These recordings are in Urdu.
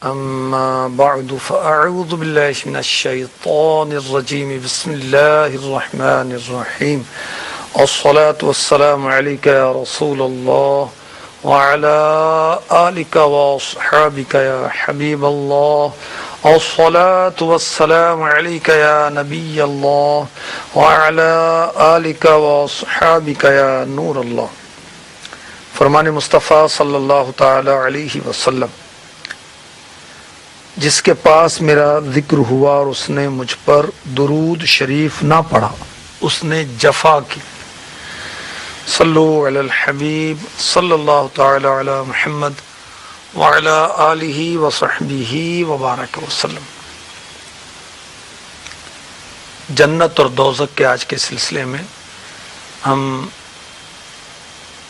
أما بعد فأعوذ بالله من الشيطان الرجيم بسم الله الرحمن الرحيم الصلاة والسلام عليك يا رسول الله وعلى آلك وأصحابك يا حبيب الله الصلاة والسلام عليك يا نبي الله وعلى آلك وأصحابك يا نور الله. فرمان مصطفیٰ صلی اللہ تعالی علیہ وسلم، جس کے پاس میرا ذکر ہوا اور اس نے مجھ پر درود شریف نہ پڑھا اس نے جفا کی. صلو علی الحبیب صلی اللہ تعالی علی محمد وعلی آلہ وصحبہ وبارک وسلم. جنت اور دوزخ کے آج کے سلسلے میں ہم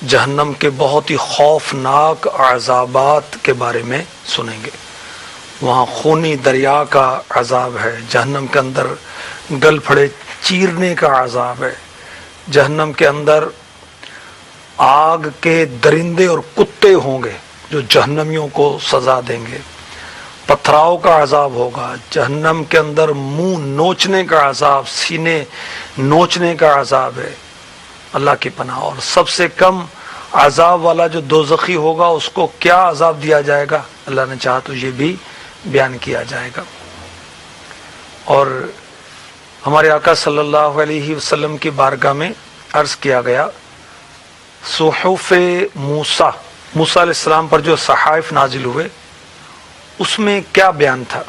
جہنم کے بہت ہی خوفناک عذابات کے بارے میں سنیں گے. وہاں خونی دریا کا عذاب ہے، جہنم کے اندر گل پھڑے چیرنے کا عذاب ہے، جہنم کے اندر آگ کے درندے اور کتے ہوں گے جو جہنمیوں کو سزا دیں گے، پتھراؤ کا عذاب ہوگا، جہنم کے اندر منہ نوچنے کا عذاب، سینے نوچنے کا عذاب ہے. اللہ کی پناہ. اور سب سے کم عذاب والا جو دوزخی ہوگا اس کو کیا عذاب دیا جائے گا، اللہ نے چاہا تو یہ بھی بیان کیا جائے گا. اور ہمارے آقا صلی اللہ علیہ وسلم کی بارگاہ میں عرض کیا گیا، صحف موسیٰ علیہ السلام پر جو صحائف نازل ہوئے اس میں کیا بیان تھا.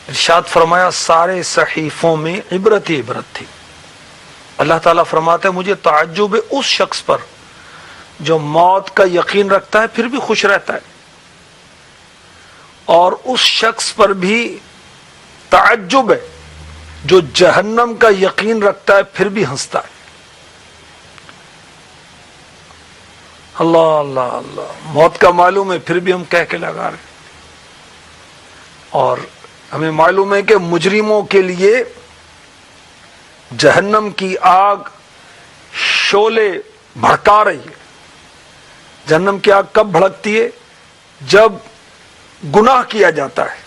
ارشاد فرمایا سارے صحیفوں میں عبرت ہی عبرت تھی. اللہ تعالیٰ فرماتا ہے مجھے تعجب ہے اس شخص پر جو موت کا یقین رکھتا ہے پھر بھی خوش رہتا ہے، اور اس شخص پر بھی تعجب ہے جو جہنم کا یقین رکھتا ہے پھر بھی ہنستا ہے. اللہ اللہ اللہ. موت کا معلوم ہے پھر بھی ہم کہہ کے لگا رہے ہیں. اور ہمیں معلوم ہے کہ مجرموں کے لیے جہنم کی آگ شعلے بھڑکا رہی ہے. جہنم کی آگ کب بھڑکتی ہے؟ جب گناہ کیا جاتا ہے.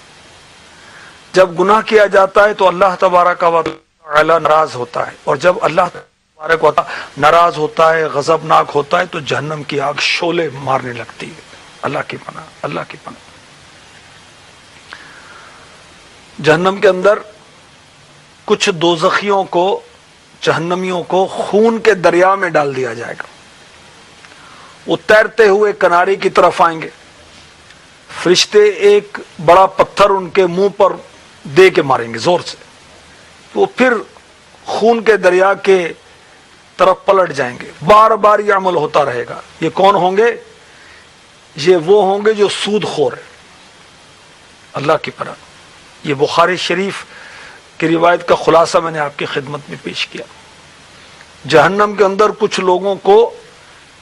جب گناہ کیا جاتا ہے تو اللہ تبارک و تعالی ناراض ہوتا ہے، اور جب اللہ تبارک و تعالی ناراض ہوتا ہے، غضبناک ہوتا ہے، تو جہنم کی آگ شعلے مارنے لگتی ہے. اللہ کی پناہ، اللہ کی پناہ. جہنم کے اندر کچھ دوزخیوں کو، جہنمیوں کو خون کے دریا میں ڈال دیا جائے گا. وہ تیرتے ہوئے کنارے کی طرف آئیں گے. فرشتے ایک بڑا پتھر ان کے منہ پر دے کے ماریں گے زور سے. وہ پھر خون کے دریا کے طرف پلٹ جائیں گے. بار بار یہ عمل ہوتا رہے گا. یہ کون ہوں گے؟ یہ وہ ہوں گے جو سود خور ہیں. اللہ کی پناہ. یہ بخاری شریف کی روایت کا خلاصہ میں نے آپ کی خدمت میں پیش کیا. جہنم کے اندر کچھ لوگوں کو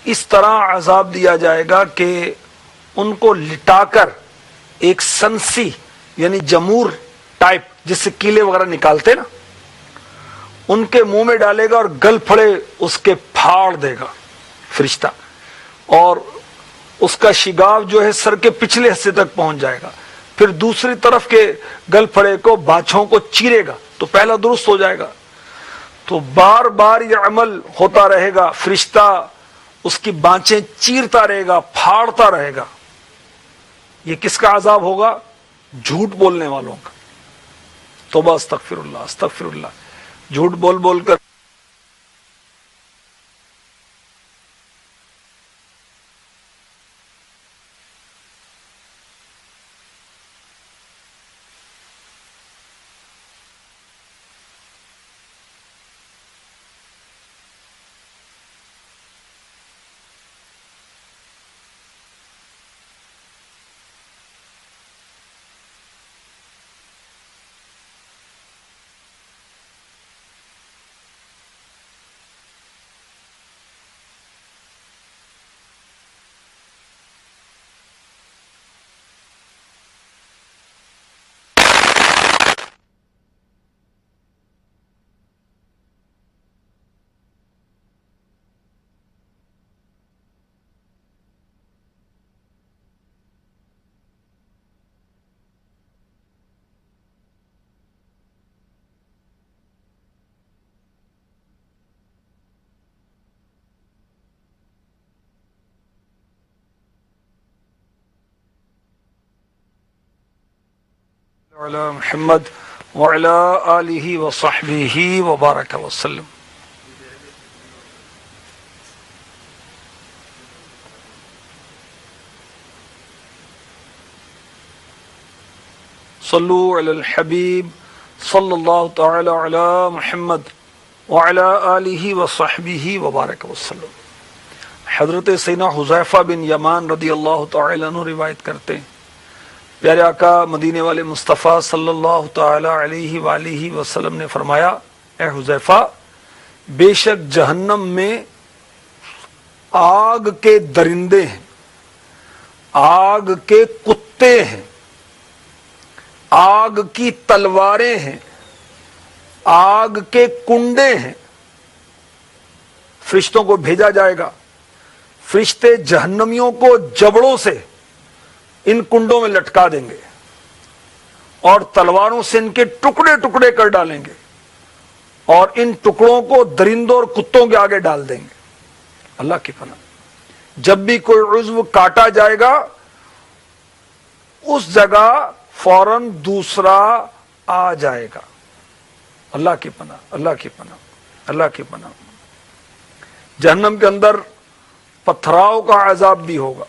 اس طرح عذاب دیا جائے گا کہ ان کو لٹا کر ایک سنسی یعنی جمور ٹائپ جس سے کیلے وغیرہ نکالتے نا، ان کے منہ میں ڈالے گا اور گل پھڑے اس کے پھاڑ دے گا فرشتہ، اور اس کا شگاف جو ہے سر کے پچھلے حصے تک پہنچ جائے گا. پھر دوسری طرف کے گل پھڑے کو باچھوں کو چیرے گا تو پہلا درست ہو جائے گا. تو بار بار یہ عمل ہوتا رہے گا. فرشتہ اس کی بانچیں چیرتا رہے گا، پھاڑتا رہے گا. یہ کس کا عذاب ہوگا؟ جھوٹ بولنے والوں کا. توبہ استغفر اللہ استغفر اللہ. جھوٹ بول بول کر علی محمد وعلی آلہ وصحبہ وبارک وسلم. صلو علی الحبیب صلی اللہ تعالی علی محمد وعلی آلہ وصحبہ وبارک وسلم. حضرت سیدنا حذیفہ بن یمان رضی اللہ تعالی عنہ روایت کرتے ہیں، پیارے آقا مدینے والے مصطفیٰ صلی اللہ تعالی علیہ وآلہ وسلم نے فرمایا، اے حذیفہ، بے شک جہنم میں آگ کے درندے ہیں، آگ کے کتے ہیں، آگ کی تلواریں ہیں، آگ کے کنڈے ہیں. فرشتوں کو بھیجا جائے گا، فرشتے جہنمیوں کو جبڑوں سے ان کنڈوں میں لٹکا دیں گے اور تلواروں سے ان کے ٹکڑے ٹکڑے کر ڈالیں گے اور ان ٹکڑوں کو درندوں اور کتوں کے آگے ڈال دیں گے. اللہ کی پناہ. جب بھی کوئی عضو کاٹا جائے گا اس جگہ فوراً دوسرا آ جائے گا. اللہ کی پناہ، اللہ کی پناہ، اللہ کی پناہ. جہنم کے اندر پتھراؤ کا عذاب بھی ہوگا.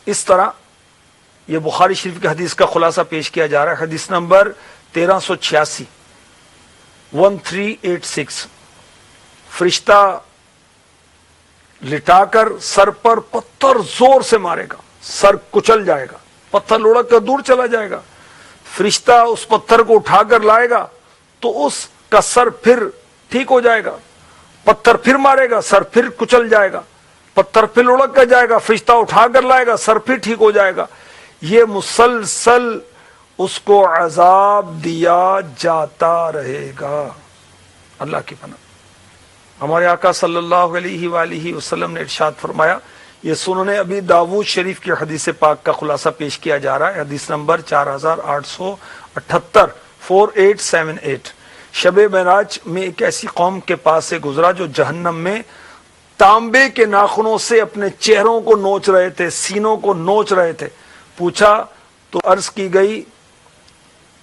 اس طرح یہ بخاری شریف کی حدیث کا خلاصہ پیش کیا جا رہا ہے. حدیث نمبر 1386 1386. فرشتہ لٹا کر سر پر پتھر زور سے مارے گا، سر کچل جائے گا، پتھر لڑک کر دور چلا جائے گا. فرشتہ اس پتھر کو اٹھا کر لائے گا تو اس کا سر پھر ٹھیک ہو جائے گا. پتھر پھر مارے گا، سر پھر کچل جائے گا، پتھر پھر لڑک کر جائے گا، فرشتہ اٹھا کر لائے گا، سر پھر ٹھیک ہو جائے گا. یہ مسلسل اس کو عذاب دیا جاتا رہے گا. اللہ کی پناہ. ہمارے آقا صلی اللہ علیہ وآلہ وسلم نے ارشاد فرمایا، یہ سنن ابی داؤد شریف کی حدیث پاک کا خلاصہ پیش کیا جا رہا ہے. حدیث نمبر 4878 4878. شب معراج میں ایک ایسی قوم کے پاس سے گزرا جو جہنم میں تانبے کے ناخنوں سے اپنے چہروں کو نوچ رہے تھے، سینوں کو نوچ رہے تھے. پوچھا تو عرض کی گئی،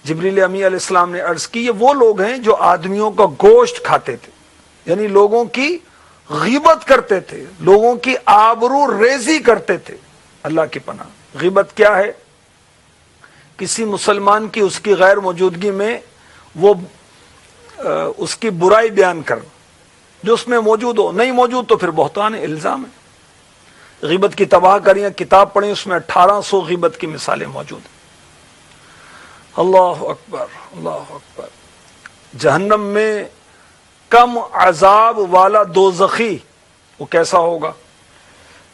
جبریل امی علیہ السلام نے عرض کی، یہ وہ لوگ ہیں جو آدمیوں کا گوشت کھاتے تھے، یعنی لوگوں کی غیبت کرتے تھے، لوگوں کی آبرو ریزی کرتے تھے. اللہ کی پناہ. غیبت کیا ہے؟ کسی مسلمان کی اس کی غیر موجودگی میں وہ اس کی برائی بیان کر، جو اس میں موجود ہو، نہیں موجود تو پھر بہتان الزام ہے. غیبت کی تباہ کریاں کتاب پڑھیں، اس میں 1800 غیبت کی مثالیں موجود ہیں. اللہ اکبر، اللہ اکبر. جہنم میں کم عذاب والا دوزخی وہ کیسا ہوگا؟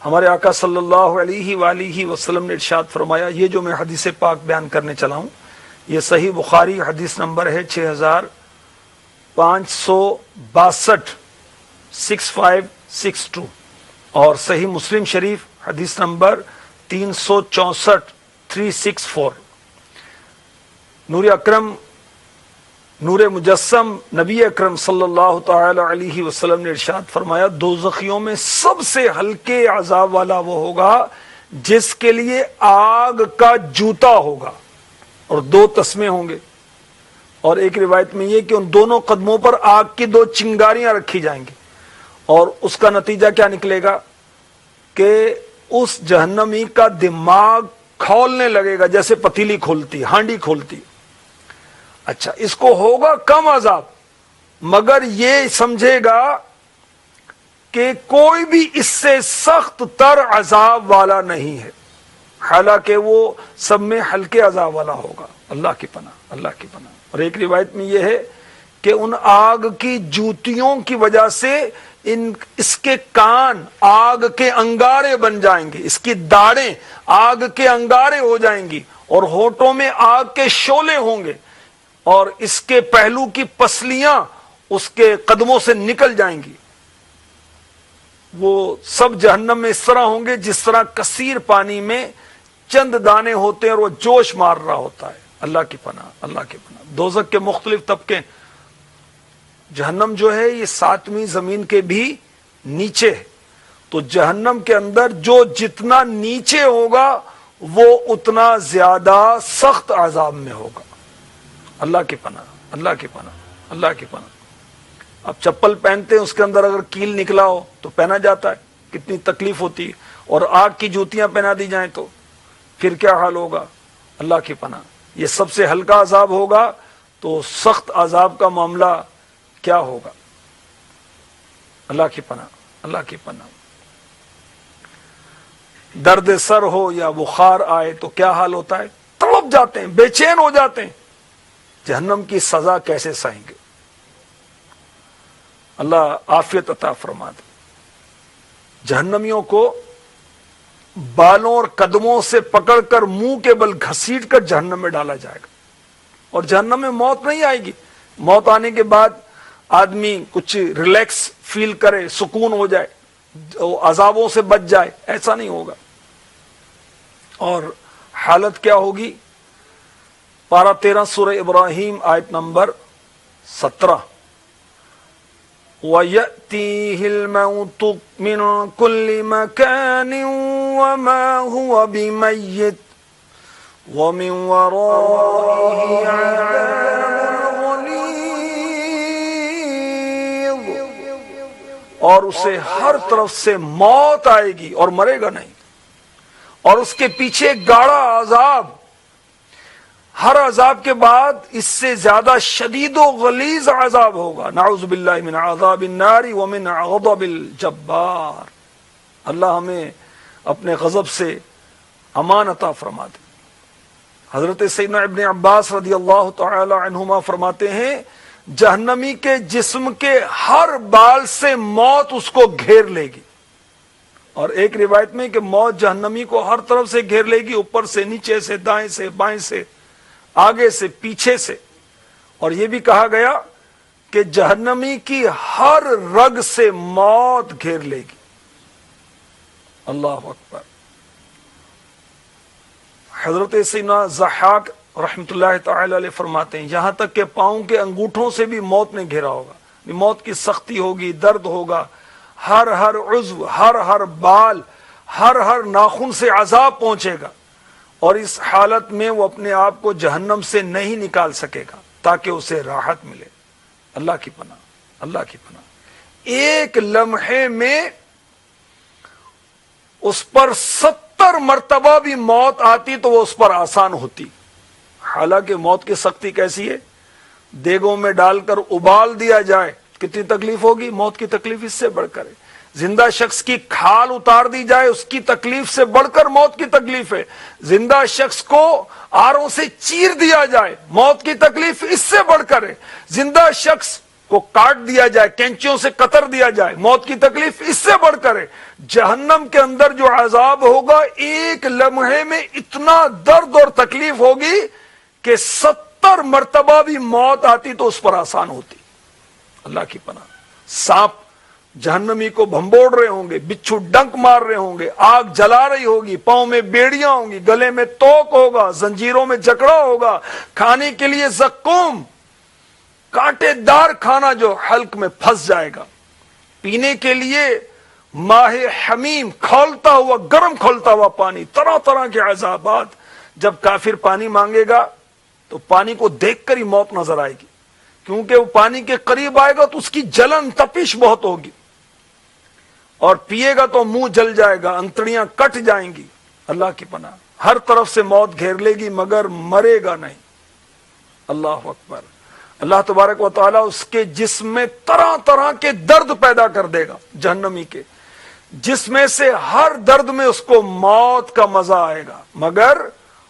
ہمارے آقا صلی اللہ علیہ وآلہ وسلم نے ارشاد فرمایا، یہ جو میں حدیث پاک بیان کرنے چلا ہوں یہ صحیح بخاری حدیث نمبر ہے 6562 6562 اور صحیح مسلم شریف حدیث نمبر 364 364. نور اکرم، نور مجسم نبی اکرم صلی اللہ تعالی علیہ وسلم نے ارشاد فرمایا، دوزخیوں میں سب سے ہلکے عذاب والا وہ ہوگا جس کے لیے آگ کا جوتا ہوگا اور 2 تسمے ہوں گے. اور ایک روایت میں یہ کہ ان دونوں قدموں پر آگ کی 2 چنگاریاں رکھی جائیں گی اور اس کا نتیجہ کیا نکلے گا کہ اس جہنمی کا دماغ کھولنے لگے گا جیسے پتیلی کھولتی، ہانڈی کھولتی. اچھا، اس کو ہوگا کم عذاب مگر یہ سمجھے گا کہ کوئی بھی اس سے سخت تر عذاب والا نہیں ہے، حالانکہ وہ سب میں ہلکے عذاب والا ہوگا. اللہ کی پناہ، اللہ کی پناہ. اور ایک روایت میں یہ ہے کہ ان آگ کی جوتیوں کی وجہ سے اس کے کان آگ کے انگارے بن جائیں گے، اس کی داڑیں آگ کے انگارے ہو جائیں گی اور ہونٹوں میں آگ کے شعلے ہوں گے اور اس کے پہلو کی پسلیاں اس کے قدموں سے نکل جائیں گی. وہ سب جہنم میں اس طرح ہوں گے جس طرح کثیر پانی میں چند دانے ہوتے ہیں اور وہ جوش مار رہا ہوتا ہے. اللہ کی پناہ، اللہ کی پناہ. دوزخ کے مختلف طبقے. جہنم جو ہے یہ 7ویں زمین کے بھی نیچے ہے، تو جہنم کے اندر جو جتنا نیچے ہوگا وہ اتنا زیادہ سخت عذاب میں ہوگا. اللہ کی پناہ، اللہ کی پناہ، اللہ کی پناہ۔ اب چپل پہنتے ہیں، اس کے اندر اگر کیل نکلا ہو تو پہنا جاتا ہے، کتنی تکلیف ہوتی ہے، اور آگ کی جوتیاں پہنا دی جائیں تو پھر کیا حال ہوگا۔ اللہ کی پناہ۔ یہ سب سے ہلکا عذاب ہوگا تو سخت عذاب کا معاملہ کیا ہوگا۔ اللہ کی پناہ، اللہ کی پناہ۔ درد سر ہو یا بخار آئے تو کیا حال ہوتا ہے، تڑپ جاتے ہیں، بے چین ہو جاتے ہیں۔ جہنم کی سزا کیسے سہیں گے۔ اللہ عافیت عطا فرما دے۔ جہنمیوں کو بالوں اور قدموں سے پکڑ کر منہ کے بل گھسیٹ کر جہنم میں ڈالا جائے گا، اور جہنم میں موت نہیں آئے گی۔ موت آنے کے بعد آدمی کچھ ریلیکس فیل کرے، سکون ہو جائے، عذابوں سے بچ جائے، ایسا نہیں ہوگا۔ اور حالت کیا ہوگی، پارہ 13 سورہ ابراہیم آیت نمبر 17، وَيَأْتِيهِ الْمَوْتُ مِنْ كُلِّ مَكَانٍ وَمَا هُوَ بِمَيِّتٍ وَمِنْ وَرَائِهِ عَذَابٌ غَلِيظٌ، اور اسے ہر طرف سے موت آئے گی اور مرے گا نہیں، اور اس کے پیچھے گاڑا عذاب، ہر عذاب کے بعد اس سے زیادہ شدید و غلیظ عذاب ہوگا۔ نعوذ باللہ من عذاب النار ومن غضب الجبار۔ اللہ ہمیں اپنے غضب سے امان عطا فرما دے۔ حضرت سیدنا ابن عباس رضی اللہ تعالی عنہما فرماتے ہیں، جہنمی کے جسم کے ہر بال سے موت اس کو گھیر لے گی، اور ایک روایت میں کہ موت جہنمی کو ہر طرف سے گھیر لے گی، اوپر سے، نیچے سے، دائیں سے، بائیں سے، آگے سے، پیچھے سے۔ اور یہ بھی کہا گیا کہ جہنمی کی ہر رگ سے موت گھیر لے گی۔ اللہ اکبر۔ حضرت سیدنا ضحاک رحمت اللہ تعالی علیہ فرماتے ہیں، یہاں تک کہ پاؤں کے انگوٹھوں سے بھی موت نے گھیرا ہوگا، موت کی سختی ہوگی، درد ہوگا، ہر عضو، ہر بال، ہر ناخن سے عذاب پہنچے گا، اور اس حالت میں وہ اپنے آپ کو جہنم سے نہیں نکال سکے گا تاکہ اسے راحت ملے۔ اللہ کی پناہ، اللہ کی پناہ۔ ایک لمحے میں اس پر 70 مرتبہ بھی موت آتی تو وہ اس پر آسان ہوتی۔ حالانکہ موت کی سختی کیسی ہے، دیگوں میں ڈال کر ابال دیا جائے کتنی تکلیف ہوگی، موت کی تکلیف اس سے بڑھ کر ہے۔ زندہ شخص کی کھال اتار دی جائے، اس کی تکلیف سے بڑھ کر موت کی تکلیف ہے۔ زندہ شخص کو آروں سے چیر دیا جائے، موت کی تکلیف اس سے بڑھ کر ہے۔ زندہ شخص کو کاٹ دیا جائے، کینچیوں سے قطر دیا جائے، موت کی تکلیف اس سے بڑھ کر ہے۔ جہنم کے اندر جو عذاب ہوگا، ایک لمحے میں اتنا درد اور تکلیف ہوگی کہ 70 مرتبہ بھی موت آتی تو اس پر آسان ہوتی۔ اللہ کی پناہ۔ سانپ جہنمی کو بھمبوڑ رہے ہوں گے، بچھو ڈنک مار رہے ہوں گے، آگ جلا رہی ہوگی، پاؤں میں بیڑیاں ہوں گی، گلے میں توق ہوگا، زنجیروں میں جکڑا ہوگا، کھانے کے لیے زقوم، کانٹے دار کھانا جو حلق میں پھنس جائے گا، پینے کے لیے ماہ حمیم، کھولتا ہوا، گرم کھولتا ہوا پانی، طرح طرح کے عذابات۔ جب کافر پانی مانگے گا تو پانی کو دیکھ کر ہی موت نظر آئے گی، کیونکہ وہ پانی کے قریب آئے گا تو اس کی جلن، تپش بہت ہوگی، اور پیے گا تو منہ جل جائے گا، انتڑیاں کٹ جائیں گی۔ اللہ کی پناہ۔ ہر طرف سے موت گھیر لے گی مگر مرے گا نہیں۔ اللہ اکبر۔ اللہ تبارک و تعالیٰ اس کے جسم میں طرح طرح کے درد پیدا کر دے گا، جہنمی کے جس میں سے ہر درد میں اس کو موت کا مزہ آئے گا مگر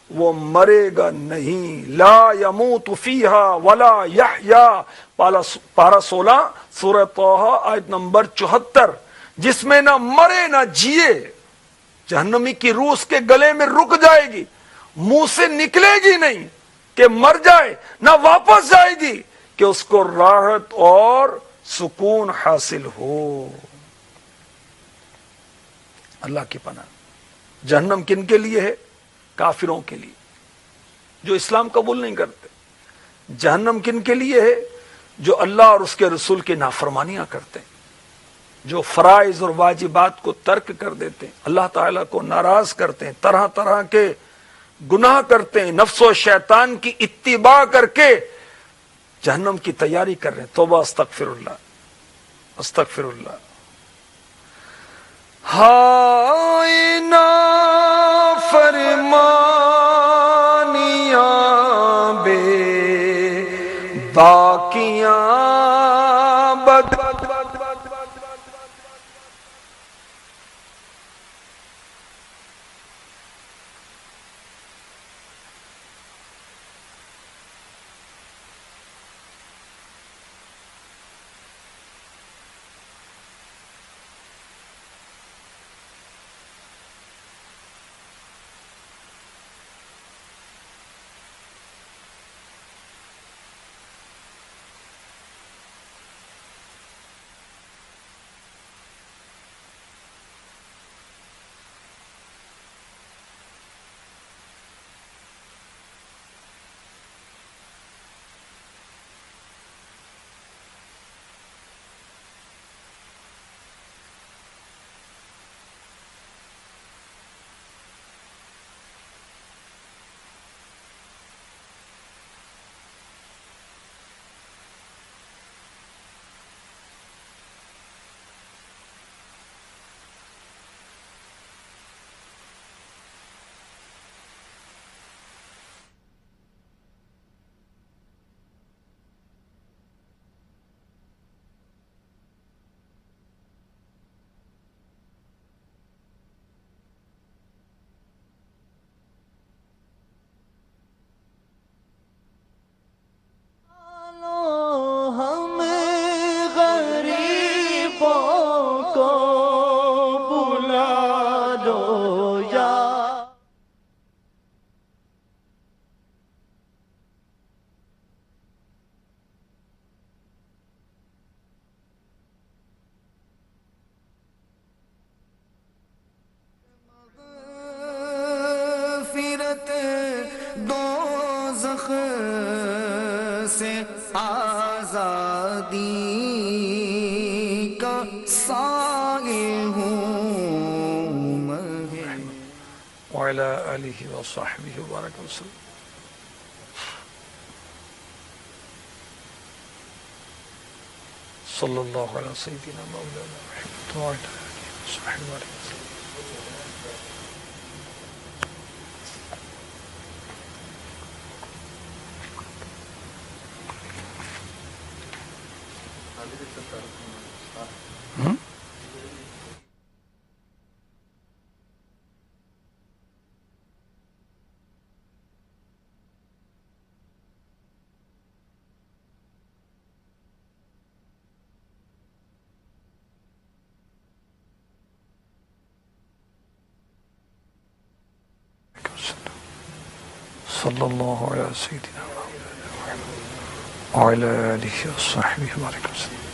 وہ مرے گا نہیں۔ لا یموت فیہا ولا یحیا، پارہ 16 سورہ طٰہٰ آیت نمبر 74۔ جس میں نہ مرے نہ جیے، جہنمی کی روح اس کے گلے میں رک جائے گی، منہ سے نکلے گی نہیں کہ مر جائے، نہ واپس جائے گی کہ اس کو راحت اور سکون حاصل ہو۔ اللہ کی پناہ۔ جہنم کن کے لیے ہے؟ کافروں کے لیے جو اسلام قبول نہیں کرتے۔ جہنم کن کے لیے ہے؟ جو اللہ اور اس کے رسول کی نافرمانیاں کرتے ہیں، جو فرائض اور واجبات کو ترک کر دیتے ہیں، اللہ تعالیٰ کو ناراض کرتے ہیں، طرح طرح کے گناہ کرتے ہیں، نفس و شیطان کی اتباع کر کے جہنم کی تیاری کر رہے ہیں. توبہ استغفر اللہ استغفر اللہ. ہائے نافرمانیاں بے باقیاں بد دوزخ سے آزادی کا سائل ہوں میں. وعلی آلہ وصحبہ وبارک وسلم. صلی اللہ علیہ سیدنا مولانا محمد وعلی آلہ وصحبہ وبارک وسلم. صلی اللہ علیہ سیدنا محمد وعلی آلہ وصحبہ وبارک وسلم.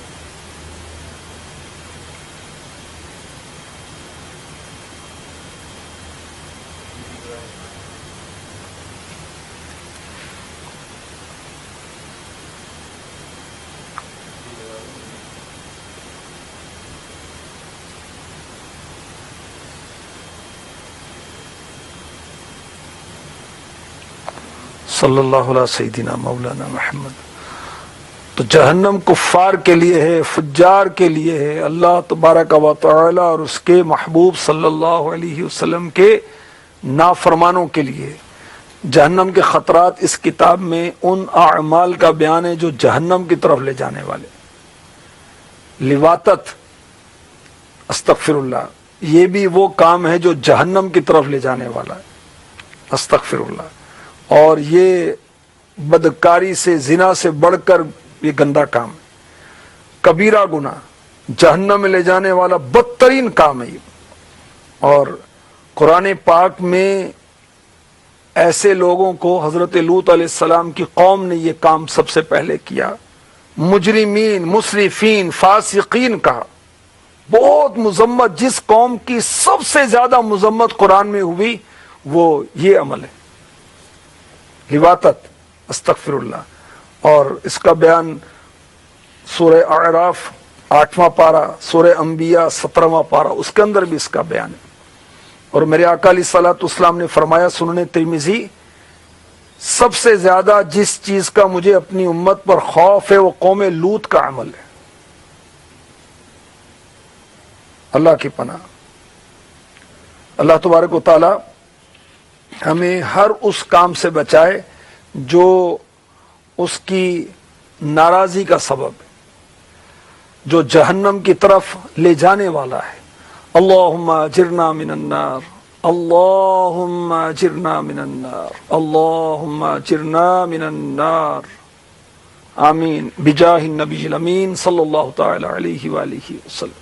صلی اللہ علیہ سیدنا مولانا محمد. تو جہنم کفار کے لیے ہے، فجار کے لیے ہے. اللہ تبارک و تعالی اور اس کے محبوب صلی اللہ علیہ وسلم کے نافرمانوں کے لیے. جہنم کے خطرات اس کتاب میں ان اعمال کا بیان ہے جو جہنم کی طرف لے جانے والے. لواطت استغفر اللہ، یہ بھی وہ کام ہے جو جہنم کی طرف لے جانے والا ہے. استغفر اللہ. اور یہ بدکاری سے، زنا سے بڑھ کر یہ گندا کام ہے. کبیرہ گناہ، جہنم میں لے جانے والا بدترین کام ہے یہ. اور قرآن پاک میں ایسے لوگوں کو حضرت لوط علیہ السلام کی قوم نے یہ کام سب سے پہلے کیا. مجرمین، مسرفین، فاسقین کہا. بہت مذمت، جس قوم کی سب سے زیادہ مذمت قرآن میں ہوئی وہ یہ عمل ہے، لواطت. استغفر اللہ. اور اس کا بیان سورہ اعراف 8واں پارہ، سورہ انبیاء 17واں پارہ، اس کے اندر بھی اس کا بیان ہے. اور میرے آقا علیہ الصلوۃ والسلام نے فرمایا، سنن ترمذی سب سے زیادہ جس چیز کا مجھے اپنی امت پر خوف ہے وہ قوم لوط کا عمل ہے. اللہ کی پناہ. اللہ تبارک و تعالی ہمیں ہر اس کام سے بچائے جو اس کی ناراضی کا سبب ہے، جو جہنم کی طرف لے جانے والا ہے. اللہم اجرنا من النار، اللہم اجرنا من النار، اللہم اجرنا من النار. آمین بجاہ النبی الامین صلی اللہ تعالی علیہ وآلہ وسلم.